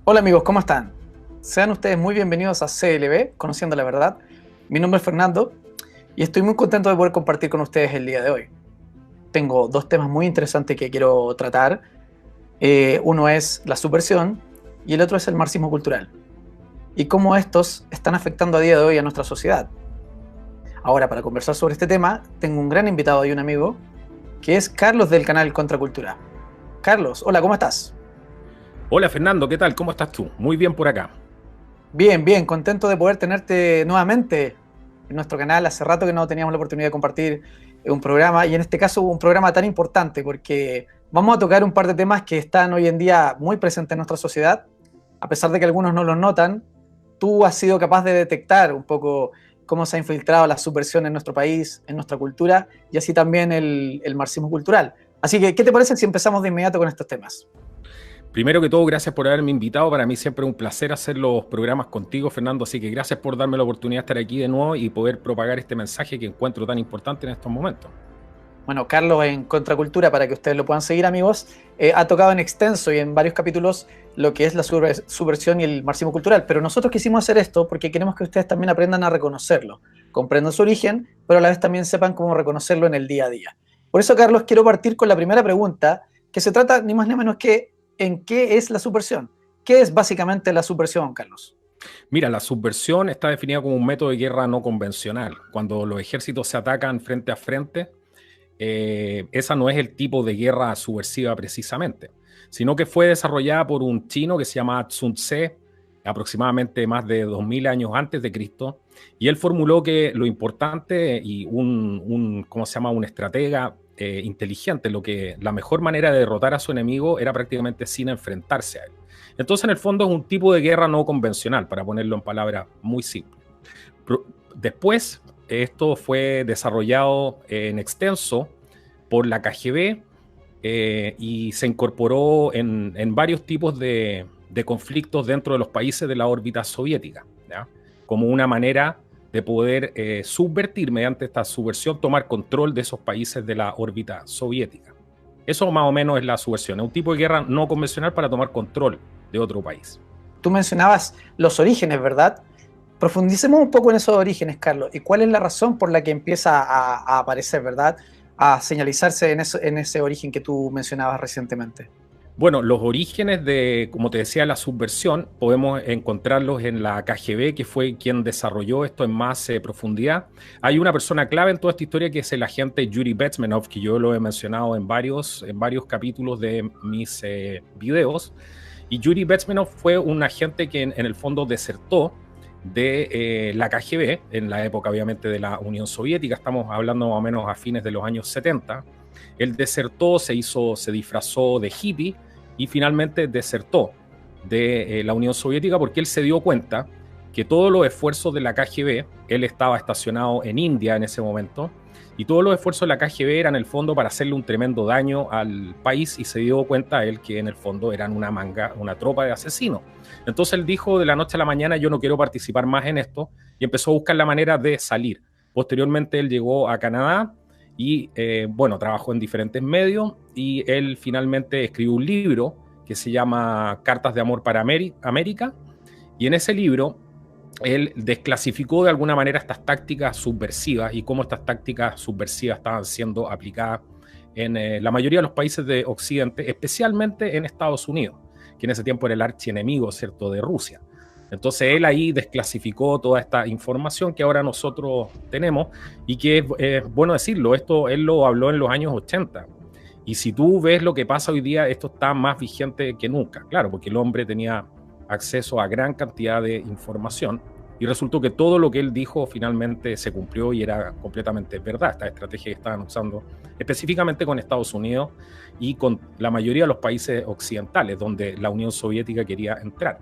Hola amigos, ¿cómo están? Sean ustedes muy bienvenidos a CLB, Conociendo la Verdad. Mi nombre es Fernando y estoy muy contento de poder compartir con ustedes el día de hoy. Tengo dos temas muy interesantes que quiero tratar. Uno es la subversión y el otro es el marxismo cultural y cómo estos están afectando a día de hoy a nuestra sociedad. Ahora, para conversar sobre este tema, tengo un gran invitado y un amigo que es Carlos del canal Contracultura. Carlos, hola, ¿cómo estás? Hola Fernando, ¿qué tal? ¿Cómo estás tú? Muy bien por acá. Bien, bien, contento de poder tenerte nuevamente en nuestro canal. Hace rato que no teníamos la oportunidad de compartir un programa y en este caso un programa tan importante porque vamos a tocar un par de temas que están hoy en día muy presentes en nuestra sociedad. A pesar de que algunos no los notan, tú has sido capaz de detectar un poco cómo se ha infiltrado la subversión en nuestro país, en nuestra cultura y así también el marxismo cultural. Así que, ¿qué te parece si empezamos de inmediato con estos temas? Primero que todo, gracias por haberme invitado. Para mí siempre es un placer hacer los programas contigo, Fernando. Así que gracias por darme la oportunidad de estar aquí de nuevo y poder propagar este mensaje que encuentro tan importante en estos momentos. Bueno, Carlos en Contracultura, para que ustedes lo puedan seguir, amigos, ha tocado en extenso y en varios capítulos lo que es la subversión y el marxismo cultural. Pero nosotros quisimos hacer esto porque queremos que ustedes también aprendan a reconocerlo, comprendan su origen, pero a la vez también sepan cómo reconocerlo en el día a día. Por eso, Carlos, quiero partir con la primera pregunta, que se trata ni más ni menos que ¿en qué es la subversión? ¿Qué es básicamente la subversión, Carlos? Mira, la subversión está definida como un método de guerra no convencional. Cuando los ejércitos se atacan frente a frente, esa no es el tipo de guerra subversiva precisamente, sino que fue desarrollada por un chino que se llama Sun Tse, aproximadamente más de 2000 años antes de Cristo, y él formuló que lo importante y ¿cómo se llama? Un estratega inteligente, la mejor manera de derrotar a su enemigo era prácticamente sin enfrentarse a él. Entonces, en el fondo es un tipo de guerra no convencional, para ponerlo en palabras muy simples. Después, esto fue desarrollado en extenso por la KGB y se incorporó en varios tipos de conflictos dentro de los países de la órbita soviética, ¿ya? Como una manera de poder subvertir, mediante esta subversión, tomar control de esos países de la órbita soviética. Eso más o menos es la subversión, es un tipo de guerra no convencional para tomar control de otro país. Tú mencionabas los orígenes, ¿verdad? Profundicemos un poco en esos orígenes, Carlos, y cuál es la razón por la que empieza a aparecer, ¿verdad? A señalizarse en ese origen que tú mencionabas recientemente. Bueno, los orígenes de, como te decía, la subversión, podemos encontrarlos en la KGB, que fue quien desarrolló esto en más profundidad. Hay una persona clave en toda esta historia que es el agente Yuri Bezmenov, que yo lo he mencionado en varios capítulos de mis videos. Y Yuri Bezmenov fue un agente que en el fondo desertó de la KGB, en la época obviamente de la Unión Soviética, estamos hablando más o menos a fines de los años 70. Él desertó, se disfrazó de hippie y finalmente desertó de la Unión Soviética porque él se dio cuenta que todos los esfuerzos de la KGB, él estaba estacionado en India en ese momento, y todos los esfuerzos de la KGB eran en el fondo para hacerle un tremendo daño al país, y se dio cuenta él que en el fondo eran una tropa de asesinos. Entonces él dijo de la noche a la mañana: yo no quiero participar más en esto, y empezó a buscar la manera de salir. Posteriormente él llegó a Canadá y bueno, trabajó en diferentes medios, y él finalmente escribió un libro que se llama Cartas de Amor para América, y en ese libro él desclasificó de alguna manera estas tácticas subversivas y cómo estas tácticas subversivas estaban siendo aplicadas en la mayoría de los países de Occidente, especialmente en Estados Unidos, que en ese tiempo era el archienemigo, ¿cierto?, de Rusia. Entonces él ahí desclasificó toda esta información que ahora nosotros tenemos, y que es bueno decirlo, esto él lo habló en los años 80. Y si tú ves lo que pasa hoy día, esto está más vigente que nunca, claro, porque el hombre tenía acceso a gran cantidad de información, y resultó que todo lo que él dijo finalmente se cumplió y era completamente verdad. Esta estrategia que estaban usando específicamente con Estados Unidos y con la mayoría de los países occidentales donde la Unión Soviética quería entrar.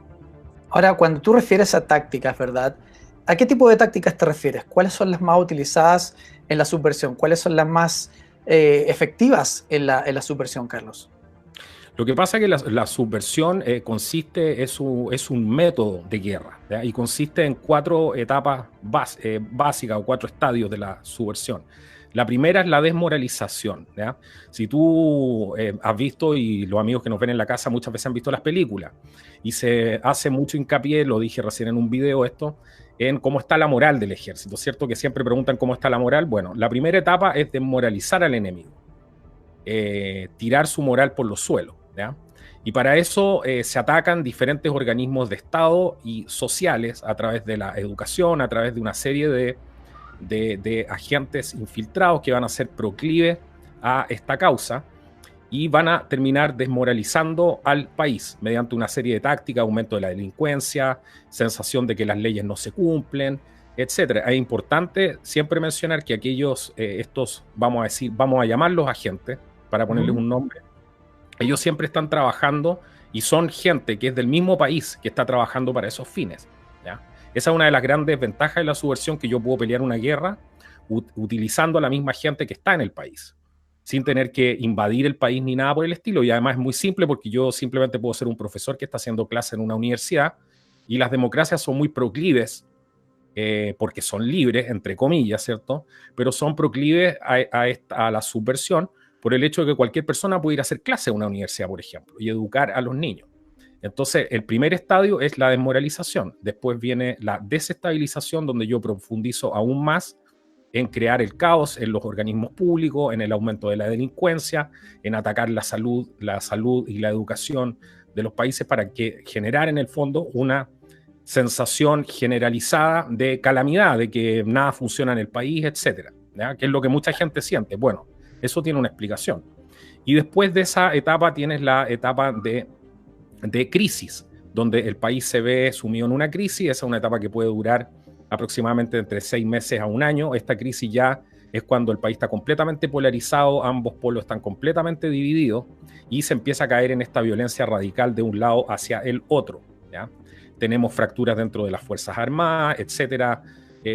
Ahora, cuando tú refieres a tácticas, ¿verdad? ¿A qué tipo de tácticas te refieres? ¿Cuáles son las más utilizadas en la subversión? ¿Cuáles son las más efectivas en la subversión, Carlos? Lo que pasa es que la subversión es un método de guerra, ¿ya? Y consiste en cuatro etapas básicas o cuatro estadios de la subversión. La primera es la desmoralización, ¿ya? Si tú has visto, y los amigos que nos ven en la casa muchas veces han visto las películas, y se hace mucho hincapié, lo dije recién en un video esto, en cómo está la moral del ejército, ¿cierto? Que siempre preguntan cómo está la moral. Bueno, la primera etapa es desmoralizar al enemigo, tirar su moral por los suelos, ¿ya? Y para eso se atacan diferentes organismos de Estado y sociales a través de la educación, a través de una serie de agentes infiltrados que van a ser proclives a esta causa y van a terminar desmoralizando al país mediante una serie de tácticas, aumento de la delincuencia, sensación de que las leyes no se cumplen, etcétera. Es importante siempre mencionar que aquellos, estos, vamos a llamarlos agentes, para ponerles un nombre, ellos siempre están trabajando y son gente que es del mismo país que está trabajando para esos fines, ¿ya? Esa es una de las grandes ventajas de la subversión, que yo puedo pelear una guerra utilizando a la misma gente que está en el país, sin tener que invadir el país ni nada por el estilo. Y además es muy simple, porque yo simplemente puedo ser un profesor que está haciendo clase en una universidad, y las democracias son muy proclives, porque son libres, entre comillas, ¿cierto? Pero son proclives a la subversión por el hecho de que cualquier persona puede ir a hacer clase en una universidad, por ejemplo, y educar a los niños. Entonces, el primer estadio es la desmoralización. Después viene la desestabilización, donde yo profundizo aún más en crear el caos en los organismos públicos, en el aumento de la delincuencia, en atacar la salud y la educación de los países, para que generar en el fondo una sensación generalizada de calamidad, de que nada funciona en el país, etcétera, ¿ya? Que es lo que mucha gente siente. Bueno, eso tiene una explicación. Y después de esa etapa tienes la etapa de crisis, donde el país se ve sumido en una crisis. Esa es una etapa que puede durar aproximadamente entre 6 meses a un año. Esta crisis ya es cuando el país está completamente polarizado, ambos polos están completamente divididos, y se empieza a caer en esta violencia radical de un lado hacia el otro, ¿ya? Tenemos fracturas dentro de las Fuerzas Armadas, etcétera,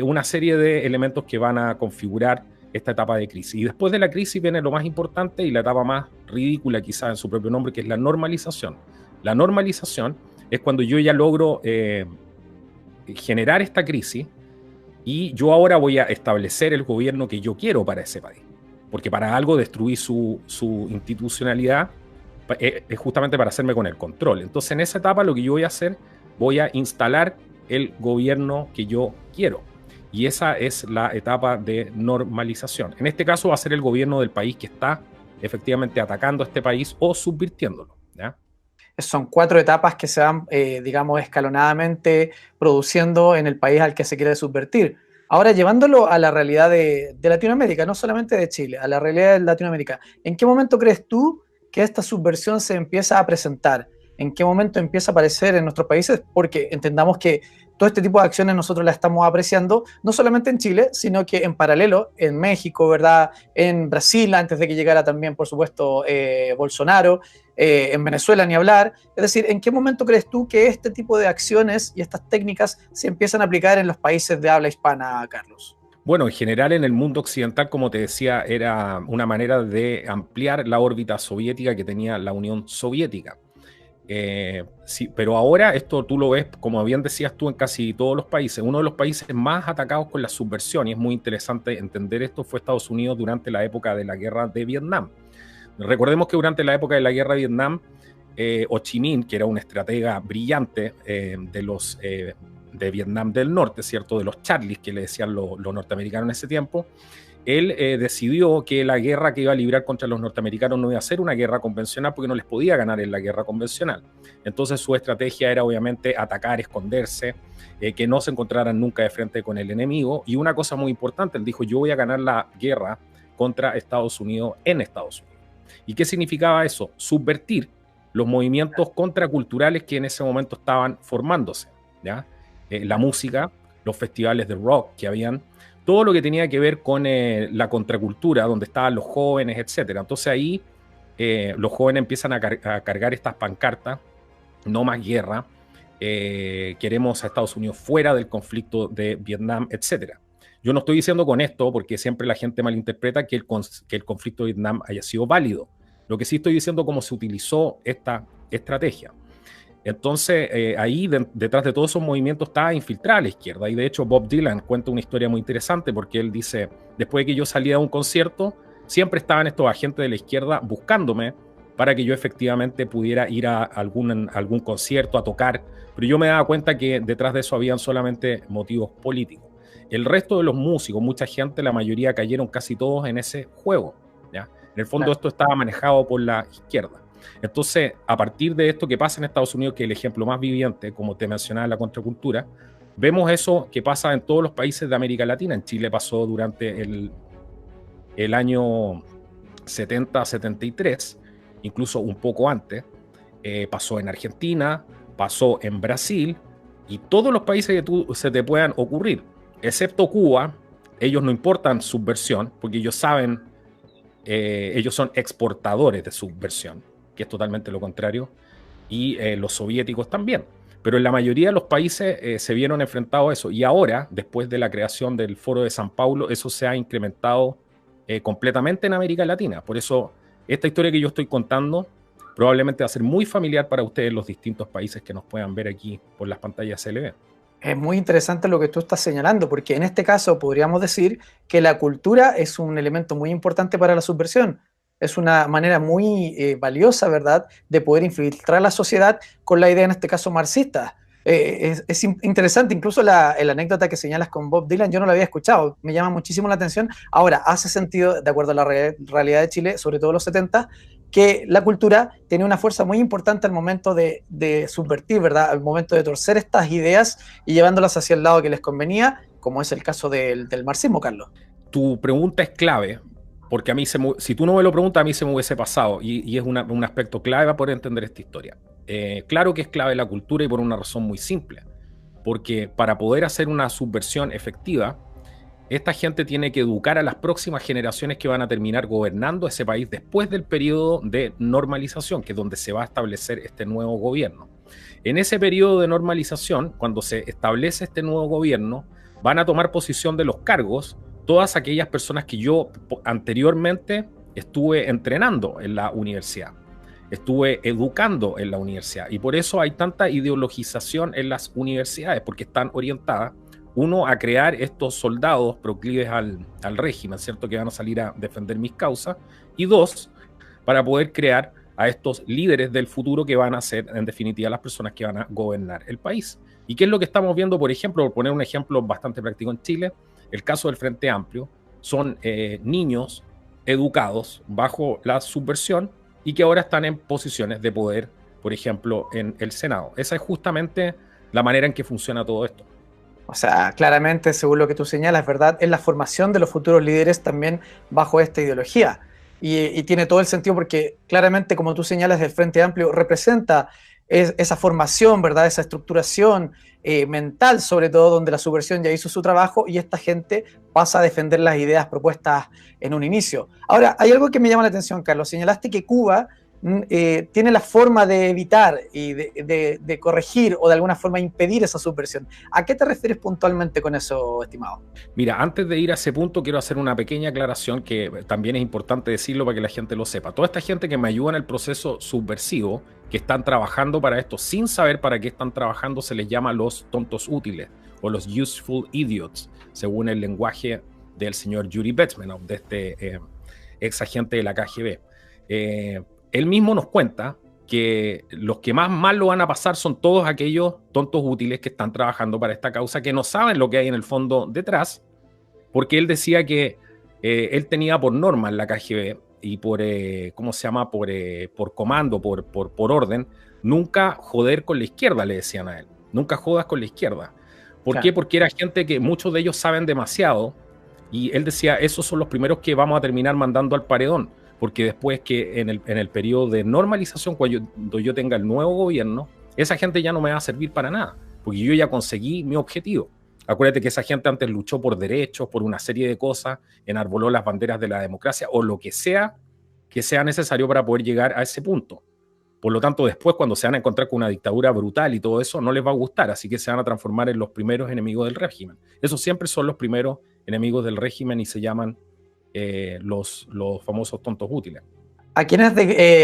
una serie de elementos que van a configurar esta etapa de crisis. Y después de la crisis viene lo más importante y la etapa más ridícula quizás en su propio nombre, que es la normalización. La normalización es cuando yo ya logro generar esta crisis, y yo ahora voy a establecer el gobierno que yo quiero para ese país. Porque para algo destruí su institucionalidad, es justamente para hacerme con el control. Entonces, en esa etapa lo que yo voy a hacer, voy a instalar el gobierno que yo quiero. Y esa es la etapa de normalización. En este caso va a ser el gobierno del país que está efectivamente atacando a este país o subvirtiéndolo, ¿ya? Son 4 etapas que se van, digamos, escalonadamente produciendo en el país al que se quiere subvertir. Ahora, llevándolo a la realidad de Latinoamérica, no solamente de Chile, a la realidad de Latinoamérica, ¿en qué momento crees tú que esta subversión se empieza a presentar? ¿En qué momento empieza a aparecer en nuestros países? Porque entendamos que todo este tipo de acciones nosotros las estamos apreciando, no solamente en Chile, sino que en paralelo en México, ¿verdad? En Brasil, antes de que llegara también, por supuesto, Bolsonaro, en Venezuela ni hablar. Es decir, ¿en qué momento crees tú que este tipo de acciones y estas técnicas se empiezan a aplicar en los países de habla hispana, Carlos? Bueno, en general en el mundo occidental, como te decía, era una manera de ampliar la órbita soviética que tenía la Unión Soviética. Sí, pero ahora esto tú lo ves, como bien decías tú, en casi todos los países. Uno de los países más atacados con la subversión, y es muy interesante entender esto, fue Estados Unidos durante la época de la guerra de Vietnam. Recordemos que durante la época de la guerra de Vietnam, Ho Chi Minh, que era un estratega brillante de Vietnam del Norte, ¿cierto? De los Charlies, que le decían los norteamericanos en ese tiempo, él decidió que la guerra que iba a librar contra los norteamericanos no iba a ser una guerra convencional, porque no les podía ganar en la guerra convencional. Entonces su estrategia era obviamente atacar, esconderse, que no se encontraran nunca de frente con el enemigo. Y una cosa muy importante, él dijo: yo voy a ganar la guerra contra Estados Unidos en Estados Unidos. ¿Y qué significaba eso? Subvertir los movimientos contraculturales que en ese momento estaban formándose, ¿ya? La música, los festivales de rock que habían, todo lo que tenía que ver con la contracultura, donde estaban los jóvenes, etc. Entonces ahí los jóvenes empiezan a cargar estas pancartas: no más guerra, queremos a Estados Unidos fuera del conflicto de Vietnam, etc. Yo no estoy diciendo con esto, porque siempre la gente malinterpreta, que el conflicto de Vietnam haya sido válido. Lo que sí estoy diciendo, cómo se utilizó esta estrategia. Entonces, ahí detrás de todos esos movimientos estaba infiltrada la izquierda. Y de hecho, Bob Dylan cuenta una historia muy interesante porque él dice, después de que yo salía de un concierto, siempre estaban estos agentes de la izquierda buscándome para que yo efectivamente pudiera ir a algún concierto, a tocar. Pero yo me daba cuenta que detrás de eso habían solamente motivos políticos. El resto de los músicos, mucha gente, la mayoría cayeron casi todos en ese juego, ¿ya? En el fondo, esto estaba manejado por la izquierda. Entonces, a partir de esto que pasa en Estados Unidos, que es el ejemplo más viviente, como te mencionaba, la contracultura, vemos eso que pasa en todos los países de América Latina. En Chile pasó durante el año 70-73, incluso un poco antes, pasó en Argentina, pasó en Brasil, y todos los países que se te puedan ocurrir, excepto Cuba. Ellos no importan subversión, porque ellos saben, ellos son exportadores de subversión, que es totalmente lo contrario, y los soviéticos también. Pero en la mayoría de los países se vieron enfrentados a eso, y ahora, después de la creación del Foro de San Paulo, eso se ha incrementado completamente en América Latina. Por eso, esta historia que yo estoy contando probablemente va a ser muy familiar para ustedes en los distintos países que nos puedan ver aquí por las pantallas CLV. Es muy interesante lo que tú estás señalando, porque en este caso podríamos decir que la cultura es un elemento muy importante para la subversión. Es una manera muy valiosa, ¿verdad?, de poder infiltrar la sociedad con la idea, en este caso, marxista. Es interesante, incluso la anécdota que señalas con Bob Dylan, yo no la había escuchado, me llama muchísimo la atención. Ahora, hace sentido, de acuerdo a la realidad de Chile, sobre todo los 70, que la cultura tenía una fuerza muy importante al momento de subvertir, ¿verdad?, al momento de torcer estas ideas y llevándolas hacia el lado que les convenía, como es el caso del marxismo, Carlos. Tu pregunta es clave, porque a mí, si tú no me lo preguntas, a mí se me hubiese pasado, y es un aspecto clave para poder entender esta historia. Claro que es clave la cultura, y por una razón muy simple, porque para poder hacer una subversión efectiva, esta gente tiene que educar a las próximas generaciones que van a terminar gobernando ese país después del periodo de normalización, que es donde se va a establecer este nuevo gobierno. En ese periodo de normalización, cuando se establece este nuevo gobierno, van a tomar posición de los cargos todas aquellas personas que yo anteriormente estuve entrenando en la universidad, estuve educando en la universidad, y por eso hay tanta ideologización en las universidades, porque están orientadas, uno, a crear estos soldados proclives al régimen, ¿cierto?, que van a salir a defender mis causas, y dos, para poder crear a estos líderes del futuro que van a ser, en definitiva, las personas que van a gobernar el país. ¿Y qué es lo que estamos viendo, por ejemplo? Por poner un ejemplo bastante práctico en Chile, el caso del Frente Amplio, son niños educados bajo la subversión y que ahora están en posiciones de poder, por ejemplo, en el Senado. Esa es justamente la manera en que funciona todo esto. O sea, claramente, según lo que tú señalas, ¿verdad?, es la formación de los futuros líderes también bajo esta ideología. Y tiene todo el sentido porque claramente, como tú señalas, el Frente Amplio representa esa formación, ¿verdad?, esa estructuración mental, sobre todo, donde la subversión ya hizo su trabajo y esta gente pasa a defender las ideas propuestas en un inicio. Ahora, hay algo que me llama la atención, Carlos. Señalaste que Cuba tiene la forma de evitar y de corregir o de alguna forma impedir esa subversión. ¿A qué te refieres puntualmente con eso, estimado? Mira, antes de ir a ese punto, quiero hacer una pequeña aclaración que también es importante decirlo para que la gente lo sepa. Toda esta gente que me ayuda en el proceso subversivo, que están trabajando para esto sin saber para qué están trabajando, se les llama los tontos útiles o los useful idiots, según el lenguaje del señor Yuri Bezmenov, de este ex agente de la KGB. Él mismo nos cuenta que los que más mal lo van a pasar son todos aquellos tontos útiles que están trabajando para esta causa, que no saben lo que hay en el fondo detrás, porque él decía que él tenía por norma en la KGB y por, ¿cómo se llama?, por comando, por orden, nunca joder con la izquierda, le decían a él. Nunca jodas con la izquierda. ¿Por qué? Porque era gente que muchos de ellos saben demasiado, y él decía, esos son los primeros que vamos a terminar mandando al paredón, porque después que en el periodo de normalización, cuando yo tenga el nuevo gobierno, esa gente ya no me va a servir para nada, porque yo ya conseguí mi objetivo. Acuérdate que esa gente antes luchó por derechos, por una serie de cosas, enarboló las banderas de la democracia o lo que sea necesario para poder llegar a ese punto. Por lo tanto, después, cuando se van a encontrar con una dictadura brutal y todo eso, no les va a gustar, así que se van a transformar en los primeros enemigos del régimen. Esos siempre son los primeros enemigos del régimen y se llaman los famosos tontos útiles. ¿A quiénes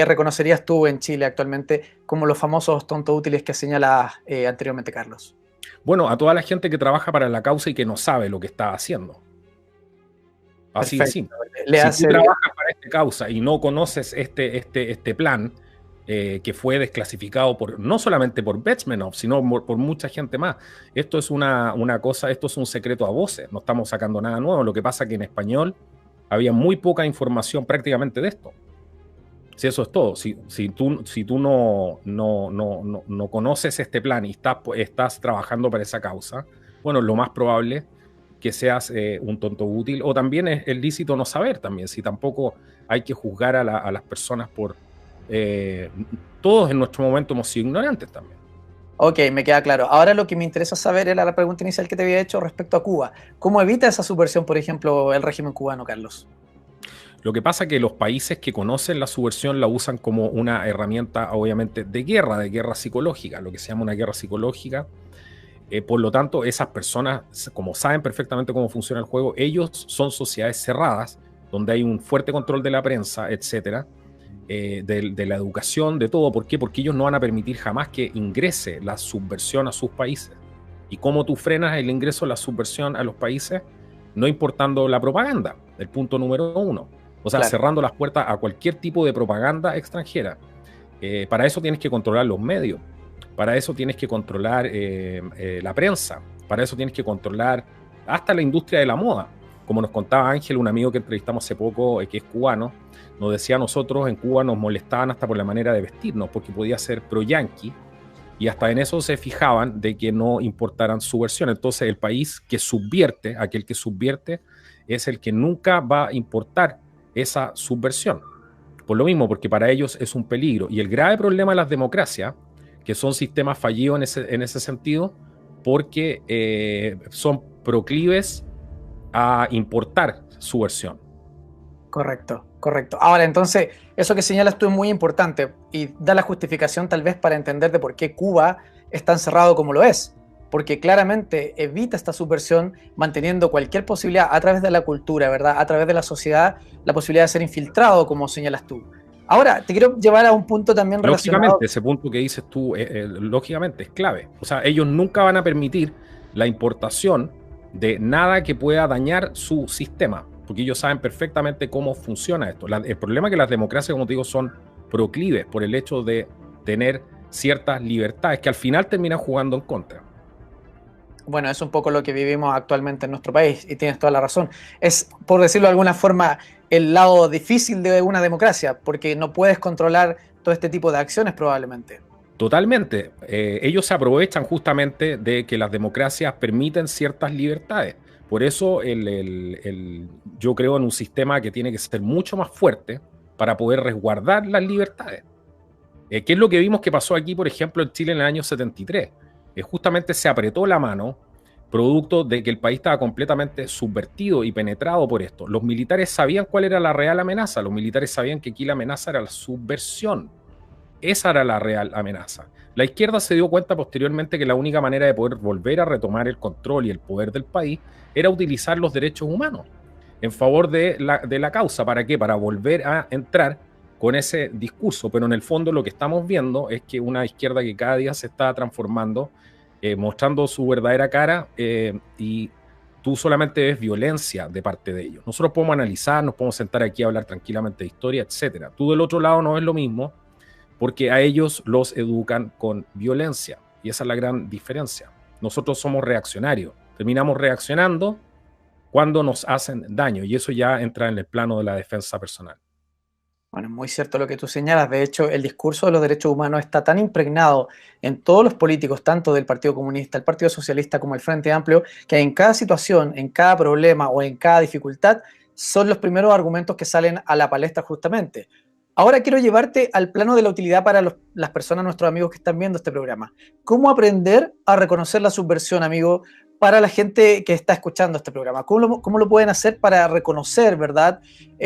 reconocerías tú en Chile actualmente como los famosos tontos útiles que señala anteriormente Carlos? Bueno, a toda la gente que trabaja para la causa y que no sabe lo que está haciendo. Así de Perfecto. simple. Si tú Digamos. trabajas para esta causa y no conoces este plan que fue desclasificado no solamente por Betsmenov, sino por mucha gente más. Esto es una cosa, esto es un secreto a voces, no estamos sacando nada nuevo. Lo que pasa es que en español había muy poca información prácticamente de esto. Si eso es todo, si tú no conoces este plan y estás trabajando para esa causa, bueno, lo más probable que seas un tonto útil, o también es lícito no saber también, si tampoco hay que juzgar a las personas por... todos en nuestro momento hemos sido ignorantes también. Ok, me queda claro. Ahora lo que me interesa saber era la pregunta inicial que te había hecho respecto a Cuba. ¿Cómo evita esa subversión, por ejemplo, el régimen cubano, Carlos? Lo que pasa es que los países que conocen la subversión la usan como una herramienta, obviamente, de guerra psicológica, lo que se llama una guerra psicológica. Por lo tanto, esas personas, como saben perfectamente cómo funciona el juego, ellos son sociedades cerradas, donde hay un fuerte control de la prensa, etcétera, de la educación, de todo. ¿Por qué? Porque ellos no van a permitir jamás que ingrese la subversión a sus países. ¿Y cómo tú frenas el ingreso de la subversión a los países? No importando la propaganda, el punto número 1. O sea, claro, cerrando las puertas a cualquier tipo de propaganda extranjera. Para eso tienes que controlar los medios, para eso tienes que controlar la prensa, para eso tienes que controlar hasta la industria de la moda. Como nos contaba Ángel, un amigo que entrevistamos hace poco, que es cubano, nos decía a nosotros en Cuba nos molestaban hasta por la manera de vestirnos, porque podía ser pro-yanqui, y hasta en eso se fijaban de que no importaran subversión. Entonces el país que subvierte, aquel que subvierte, es el que nunca va a importar esa subversión. Por lo mismo, porque para ellos es un peligro. Y el grave problema de las democracias, que son sistemas fallidos en ese sentido, porque son proclives a importar subversión. Correcto, correcto. Ahora, entonces, eso que señalas tú es muy importante y da la justificación tal vez para entender de por qué Cuba es tan cerrado como lo es. Porque claramente evita esta subversión manteniendo cualquier posibilidad a través de la cultura, ¿verdad? A través de la sociedad, la posibilidad de ser infiltrado, como señalas tú. Ahora, te quiero llevar a un punto también relacionado... Lógicamente, ese punto que dices tú, lógicamente, es clave. O sea, ellos nunca van a permitir la importación de nada que pueda dañar su sistema, porque ellos saben perfectamente cómo funciona esto. El problema es que las democracias, como te digo, son proclives por el hecho de tener ciertas libertades que al final terminan jugando en contra. Bueno, es un poco lo que vivimos actualmente en nuestro país y tienes toda la razón. Es, por decirlo de alguna forma, el lado difícil de una democracia, porque no puedes controlar todo este tipo de acciones probablemente. Totalmente. Ellos se aprovechan justamente de que las democracias permiten ciertas libertades. Por eso yo creo en un sistema que tiene que ser mucho más fuerte para poder resguardar las libertades. ¿Qué es lo que vimos que pasó aquí, por ejemplo, en Chile en el año 73? Justamente se apretó la mano, producto de que el país estaba completamente subvertido y penetrado por esto. Los militares sabían cuál era la real amenaza. Los militares sabían que aquí la amenaza era la subversión. Esa era la real amenaza. La izquierda se dio cuenta posteriormente que la única manera de poder volver a retomar el control y el poder del país era utilizar los derechos humanos en favor de la causa. ¿Para qué? Para volver a entrar con ese discurso. Pero en el fondo lo que estamos viendo es que una izquierda que cada día se está transformando, mostrando su verdadera cara, y tú solamente ves violencia de parte de ellos. Nosotros podemos analizar, nos podemos sentar aquí a hablar tranquilamente de historia, etc. Tú del otro lado no ves lo mismo, porque a ellos los educan con violencia, y esa es la gran diferencia. Nosotros somos reaccionarios, terminamos reaccionando cuando nos hacen daño, y eso ya entra en el plano de la defensa personal. Bueno, es muy cierto lo que tú señalas. De hecho, el discurso de los derechos humanos está tan impregnado en todos los políticos, tanto del Partido Comunista, el Partido Socialista como el Frente Amplio, que en cada situación, en cada problema o en cada dificultad, son los primeros argumentos que salen a la palestra justamente. Ahora quiero llevarte al plano de la utilidad para las personas, nuestros amigos que están viendo este programa. ¿Cómo aprender a reconocer la subversión, amigo, para la gente que está escuchando este programa? ¿Cómo lo pueden hacer para reconocer, verdad,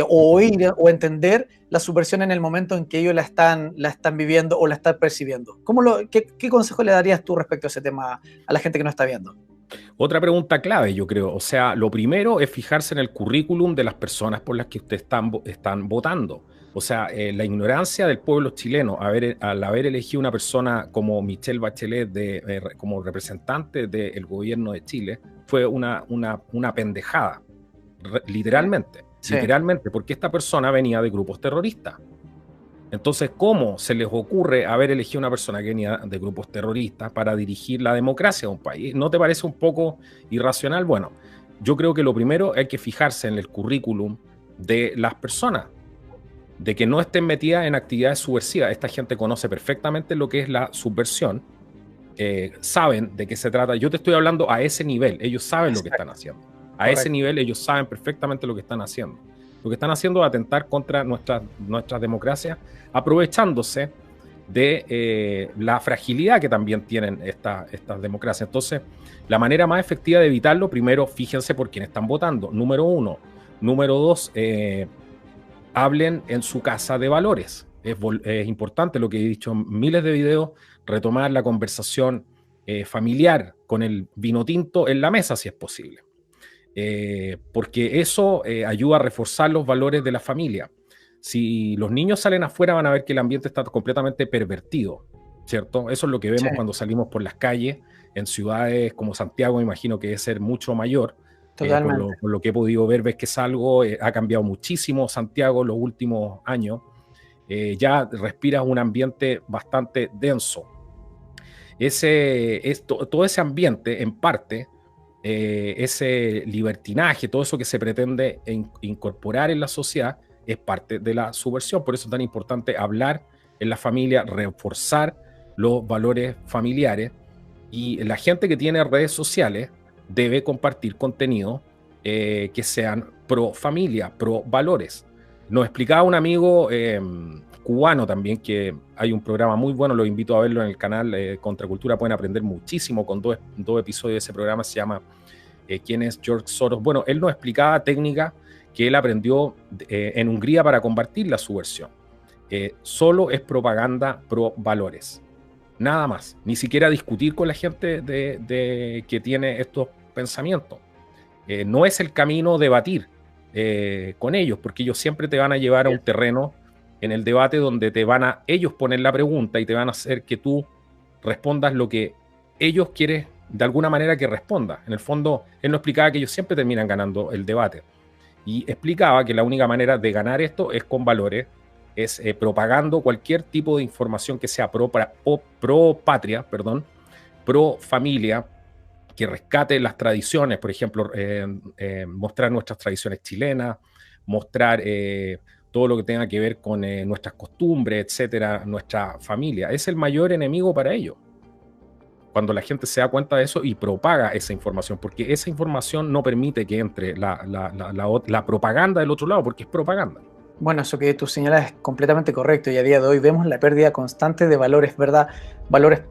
o oír o entender la subversión en el momento en que ellos la están viviendo o la están percibiendo? ¿Qué consejo le darías tú respecto a ese tema a la gente que nos está viendo? Otra pregunta clave, yo creo. O sea, lo primero es fijarse en el currículum de las personas por las que ustedes están votando. O sea, la ignorancia del pueblo chileno al haber elegido una persona como Michelle Bachelet como representante del gobierno de Chile fue una pendejada, literalmente, Sí. literalmente, porque esta persona venía de grupos terroristas. Entonces, ¿cómo se les ocurre haber elegido una persona que venía de grupos terroristas para dirigir la democracia de un país? ¿No te parece un poco irracional? Bueno, yo creo que lo primero hay que fijarse en el currículum de las personas, de que no estén metidas en actividades subversivas. Esta gente conoce perfectamente lo que es la subversión, saben de qué se trata. Yo te estoy hablando a ese nivel, ellos saben lo que están haciendo. A ese nivel ellos saben perfectamente lo que están haciendo. Lo que están haciendo es atentar contra nuestras democracias, aprovechándose de la fragilidad que también tienen estas democracias. Entonces, la manera más efectiva de evitarlo, primero, fíjense por quién están votando, número uno. Número dos, hablen en su casa de valores. Es importante lo que he dicho en miles de videos, retomar la conversación familiar con el vino tinto en la mesa, si es posible. Porque eso ayuda a reforzar los valores de la familia. Si los niños salen afuera van a ver que el ambiente está completamente pervertido, ¿cierto? Eso es lo que vemos cuando salimos por las calles en ciudades como Santiago, me imagino que debe ser mucho mayor. Por lo que he podido ver, ves que salgo, ha cambiado muchísimo Santiago los últimos años. Ya respiras un ambiente bastante denso. Todo ese ambiente, en parte, ese libertinaje, todo eso que se pretende incorporar en la sociedad, es parte de la subversión. Por eso es tan importante hablar en la familia, reforzar los valores familiares, y la gente que tiene redes sociales debe compartir contenido que sean pro familia, pro valores. Nos explicaba un amigo cubano también, que hay un programa muy bueno, lo invito a verlo en el canal Contracultura, pueden aprender muchísimo con dos episodios de ese programa, se llama ¿Quién es George Soros? Bueno, él nos explicaba técnicas que él aprendió en Hungría para combatir la subversión. Solo es propaganda pro valores, nada más, ni siquiera discutir con la gente que tiene estos pensamientos. No es el camino debatir con ellos, porque ellos siempre te van a llevar a un terreno en el debate donde te van a ellos poner la pregunta y te van a hacer que tú respondas lo que ellos quieren de alguna manera que responda. En el fondo, él nos explicaba que ellos siempre terminan ganando el debate, y explicaba que la única manera de ganar esto es con valores, es propagando cualquier tipo de información que sea pro patria, pro familia, que rescate las tradiciones, por ejemplo, mostrar nuestras tradiciones chilenas, mostrar todo lo que tenga que ver con nuestras costumbres, etcétera, nuestra familia. Es el mayor enemigo para ellos, cuando la gente se da cuenta de eso y propaga esa información, porque esa información no permite que entre la propaganda del otro lado, porque es propaganda. Bueno, eso que tú señalas es completamente correcto, y a día de hoy vemos la pérdida constante de valores, ¿verdad? Valores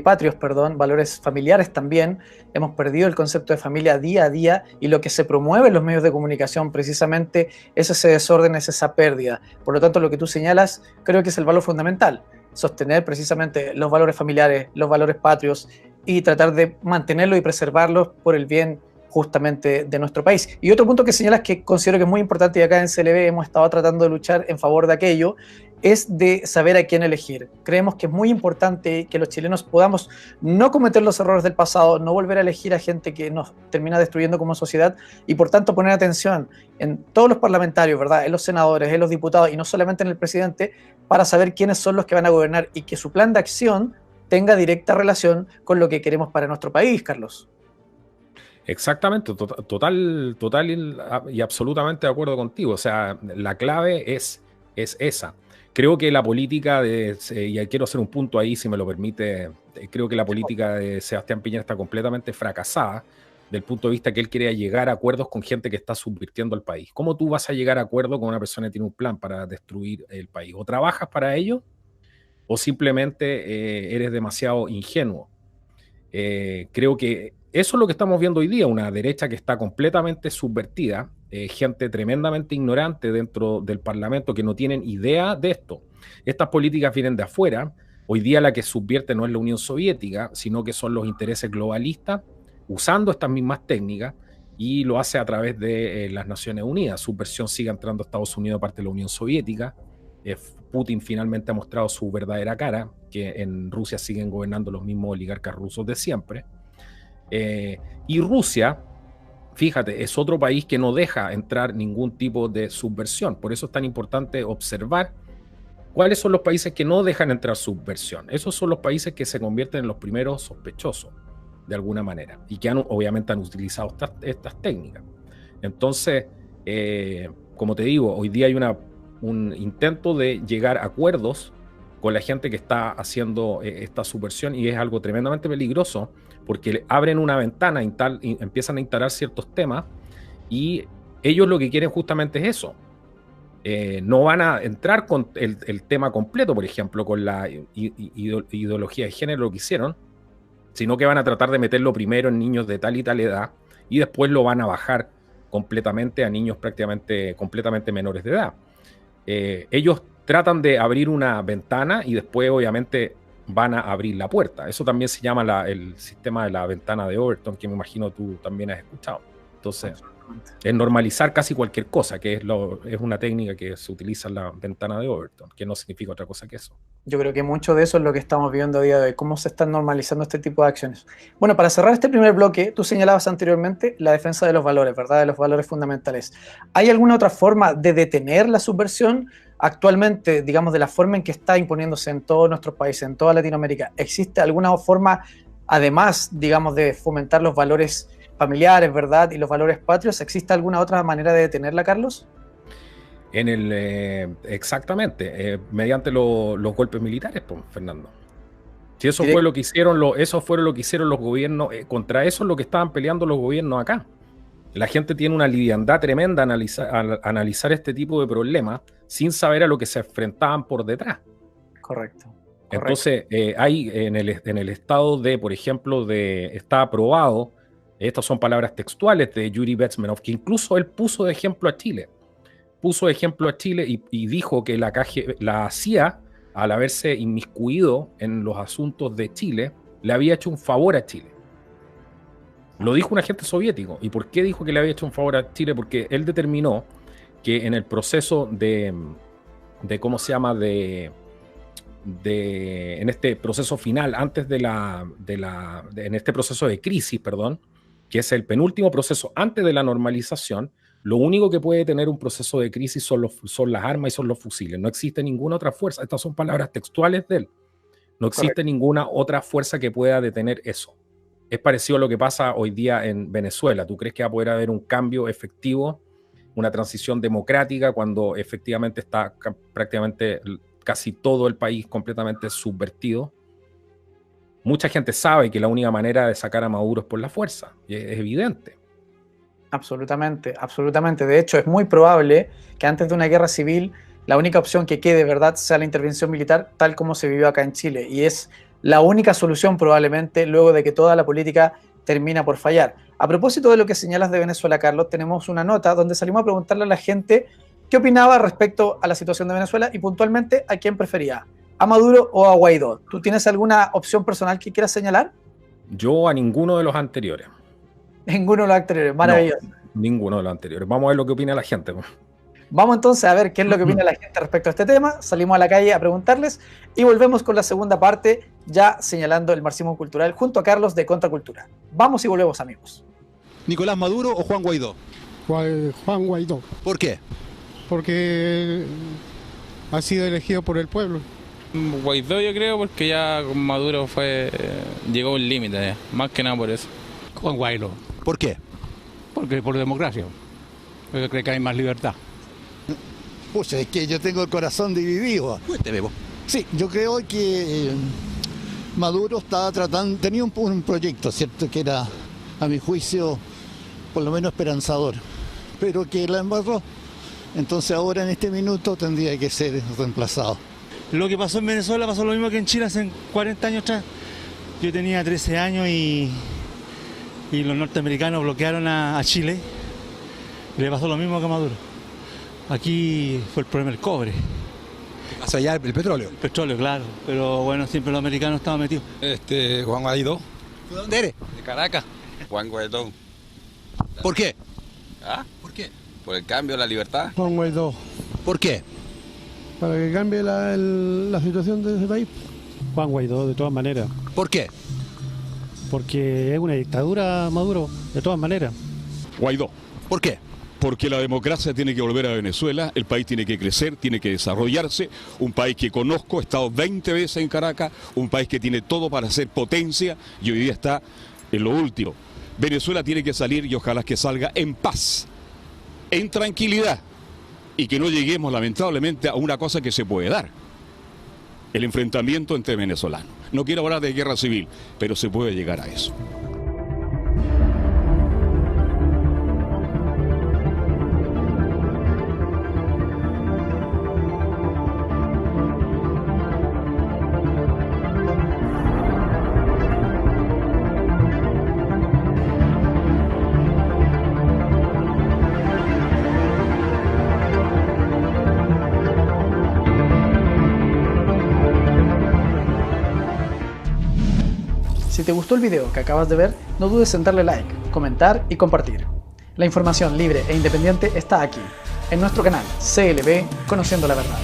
patrios, valores familiares también. Hemos perdido el concepto de familia día a día, y lo que se promueve en los medios de comunicación precisamente es ese desorden, es esa pérdida. Por lo tanto, lo que tú señalas creo que es el valor fundamental, sostener precisamente los valores familiares, los valores patrios, y tratar de mantenerlos y preservarlos por el bien justamente de nuestro país. Y otro punto que señalas que considero que es muy importante, y acá en CLB hemos estado tratando de luchar en favor de aquello, es de saber a quién elegir. Creemos que es muy importante que los chilenos podamos no cometer los errores del pasado, no volver a elegir a gente que nos termina destruyendo como sociedad, y por tanto poner atención en todos los parlamentarios, ¿verdad? En los senadores, en los diputados, y no solamente en el presidente, para saber quiénes son los que van a gobernar y que su plan de acción tenga directa relación con lo que queremos para nuestro país, Carlos. Exactamente, total y absolutamente de acuerdo contigo. O sea, la clave es esa. Creo que la política y quiero hacer un punto ahí, si me lo permite, creo que la política de Sebastián Piñera está completamente fracasada del punto de vista que él quería llegar a acuerdos con gente que está subvirtiendo el país. ¿Cómo tú vas a llegar a acuerdo con una persona que tiene un plan para destruir el país? O trabajas para ello, o simplemente eres demasiado ingenuo. Creo que eso es lo que estamos viendo hoy día, una derecha que está completamente subvertida, gente tremendamente ignorante dentro del Parlamento que no tienen idea de esto. Estas políticas vienen de afuera. Hoy día la que subvierte no es la Unión Soviética, sino que son los intereses globalistas usando estas mismas técnicas, y lo hace a través de las Naciones Unidas. Subversión sigue entrando a Estados Unidos, parte de la Unión Soviética. Putin finalmente ha mostrado su verdadera cara, que en Rusia siguen gobernando los mismos oligarcas rusos de siempre. Y Rusia, fíjate, es otro país que no deja entrar ningún tipo de subversión. Por eso es tan importante observar cuáles son los países que no dejan entrar subversión. Esos son los países que se convierten en los primeros sospechosos, de alguna manera, y que obviamente han utilizado estas técnicas. Entonces, como te digo, hoy día hay un intento de llegar a acuerdos con la gente que está haciendo esta subversión, y es algo tremendamente peligroso porque abren una ventana y empiezan a instalar ciertos temas, y ellos lo que quieren justamente es eso. No van a entrar con el tema completo, por ejemplo, con la ideología de género, lo que hicieron, sino que van a tratar de meterlo primero en niños de tal y tal edad y después lo van a bajar completamente a niños prácticamente completamente menores de edad. Ellos tratan de abrir una ventana y después obviamente van a abrir la puerta. Eso también se llama el sistema de la ventana de Overton, que me imagino tú también has escuchado. Entonces, es normalizar casi cualquier cosa, que es una técnica que se utiliza en la ventana de Overton, que no significa otra cosa que eso. Yo creo que mucho de eso es lo que estamos viendo a día de hoy, cómo se están normalizando este tipo de acciones. Bueno, para cerrar este primer bloque, tú señalabas anteriormente la defensa de los valores, ¿verdad? De los valores fundamentales. ¿Hay alguna otra forma de detener la subversión? Actualmente, digamos, de la forma en que está imponiéndose en todos nuestros países, en toda Latinoamérica, ¿existe alguna forma, además, digamos, de fomentar los valores familiares, ¿verdad? Y los valores patrios? ¿Existe alguna otra manera de detenerla, Carlos? Exactamente, mediante los golpes militares, pues, Fernando. Si eso fue lo que hicieron, eso fue lo que hicieron los gobiernos, contra eso es lo que estaban peleando los gobiernos acá. La gente tiene una liviandad tremenda al analizar este tipo de problemas sin saber a lo que se enfrentaban por detrás. Correcto. Entonces, hay en el estado de, por ejemplo, está aprobado, estas son palabras textuales de Yuri Bezmenov, que incluso él puso de ejemplo a Chile. Y dijo que la CIA, al haberse inmiscuido en los asuntos de Chile, le había hecho un favor a Chile. Lo dijo un agente soviético. ¿Y por qué dijo que le había hecho un favor a Chile? Porque él determinó que en el proceso ¿cómo se llama? En este proceso final, antes en este proceso de crisis, perdón, que es el penúltimo proceso antes de la normalización, lo único que puede tener un proceso de crisis son las armas y son los fusiles. No existe ninguna otra fuerza. Estas son palabras textuales de él. No existe ninguna otra fuerza que pueda detener eso. Es parecido a lo que pasa hoy día en Venezuela. ¿Tú crees que va a poder haber un cambio efectivo, una transición democrática, cuando efectivamente está prácticamente casi todo el país completamente subvertido? Mucha gente sabe que la única manera de sacar a Maduro es por la fuerza. Y es evidente. Absolutamente, absolutamente. De hecho, es muy probable que antes de una guerra civil la única opción que quede, ¿verdad?, sea la intervención militar, tal como se vivió acá en Chile. Y es la única solución probablemente luego de que toda la política termina por fallar. A propósito de lo que señalas de Venezuela, Carlos, tenemos una nota donde salimos a preguntarle a la gente qué opinaba respecto a la situación de Venezuela y puntualmente a quién prefería, a Maduro o a Guaidó. ¿Tú tienes alguna opción personal que quieras señalar? Yo a ninguno de los anteriores. Ninguno de los anteriores, maravilloso. No, ninguno de los anteriores. Vamos a ver lo que opina la gente. Vamos entonces a ver qué es lo que opina la gente respecto a este tema. Salimos a la calle a preguntarles y volvemos con la segunda parte, ya señalando el marxismo cultural junto a Carlos de Contracultura. Vamos y volvemos, amigos. ¿Nicolás Maduro o Juan Guaidó? Juan Guaidó. ¿Por qué? Porque ha sido elegido por el pueblo. Guaidó, yo creo, porque ya con Maduro llegó a un límite, más que nada por eso. Juan Guaidó. ¿Por qué? Porque por democracia. Yo creo que hay más libertad. Pucha, es que yo tengo el corazón dividido. Cuénteme vos. Sí, yo creo que Maduro estaba tenía un proyecto, ¿cierto? Que era, a mi juicio, por lo menos esperanzador, pero que la embarró. Entonces ahora en este minuto tendría que ser reemplazado. Lo que pasó en Venezuela pasó lo mismo que en Chile hace 40 años atrás. Yo tenía 13 años y los norteamericanos bloquearon a Chile. Y le pasó lo mismo que a Maduro. Aquí fue el problema del cobre. Más allá del petróleo. El petróleo, claro. Pero bueno, siempre los americanos estaban metidos. Juan Guaidó. ¿De dónde eres? De Caracas. Juan Guaidó. ¿Por qué? ¿Ah? ¿Por qué? Por el cambio, la libertad. Juan Guaidó. ¿Por qué? para que cambie la situación de ese país. Juan Guaidó, de todas maneras. ¿Por qué? Porque es una dictadura, Maduro, de todas maneras. Guaidó. ¿Por qué? Porque la democracia tiene que volver a Venezuela, el país tiene que crecer, tiene que desarrollarse, un país que conozco, he estado 20 veces en Caracas, un país que tiene todo para ser potencia y hoy día está en lo último. Venezuela tiene que salir y ojalá que salga en paz, en tranquilidad y que no lleguemos lamentablemente a una cosa que se puede dar, el enfrentamiento entre venezolanos. No quiero hablar de guerra civil, pero se puede llegar a eso. Si te gustó el video que acabas de ver, no dudes en darle like, comentar y compartir. La información libre e independiente está aquí, en nuestro canal CLB Conociendo la Verdad.